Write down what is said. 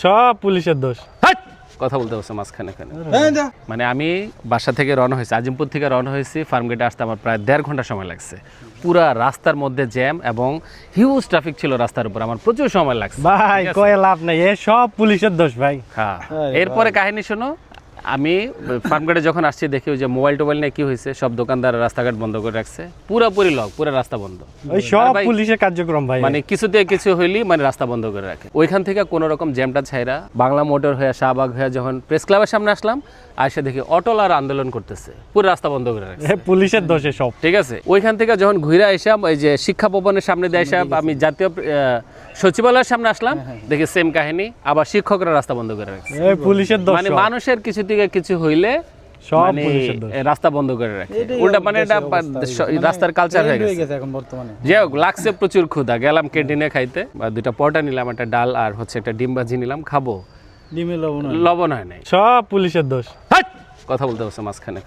সব পুলিশের দোষ। কথা বলতে বসে মাঝখানে মানে আমি বাসা থেকে রওনা হয়েছি, আজিমপুর থেকে রওনা হয়েছি, ফার্মগেটে আসতে আমার প্রায় 1.5 ঘন্টা সময় লাগছে। পুরা রাস্তার মধ্যে জ্যাম এবং হিউজ ট্রাফিক ছিল রাস্তার উপর, আমার প্রচুর সময় লাগছে ভাই কয়ে লাভ নাই, এ সব পুলিশের দোষ ভাই। হ্যাঁ, এরপরে কাহিনী শোনো। আমি ফার্মগেটে যখন আসছি দেখি ওই যে মোবাইল টোবাইল নিয়ে কি হয়েছে, সব দোকানদার রাস্তাঘাট বন্ধ করে রাখছে, পুরোপুরি লক, পুরো রাস্তা বন্ধ। ওই সব পুলিশের কার্যক্রম ভাই, মানে কিছুতে কিছু হইলি মানে রাস্তা বন্ধ করে রাখে। ওইখান থেকে কোনো রকম জ্যামটা ছাইরা বাংলা মোটর হয়ে শাহবাগ হয়ে যখন প্রেস ক্লাবের সামনে আসলাম, আসে দেখি অটোলার আন্দোলন করতেছে, পুরো রাস্তা বন্ধ করে রাখছে। পুলিশের দোষে সব। ঠিক আছে, ওইখান থেকে যখন ঘুরে আইসাম ওই যে শিক্ষা ভবনের সামনে দিয়ে আইসাম, আমি জাতীয় সচিবালয়ের সামনে আসলাম, দেখি সেম কাহিনী, আবার শিক্ষকরা রাস্তা বন্ধ করে রাখছে। পুলিশের দোষ, মানে মানুষের কিছু থেকে কিছু হইলে সব মানে পুলিশের দোষ। রাস্তা বন্ধ করে রাখে, উল্টা মানে এটা রাস্তার কালচার হয়ে গেছে এখন বর্তমানে। যাই হোক, লাগছে প্রচুর ক্ষুধা, গেলাম ক্যান্টিনে খাইতে, বা 2টা পরোটা নিলাম, একটা ডাল আর হচ্ছে একটা ডিম ভাজি নিলাম, খাবো, ডিমে লবণ হয় নাই। সব পুলিশের দোষ। কথা বলতে বসে মাঝখানে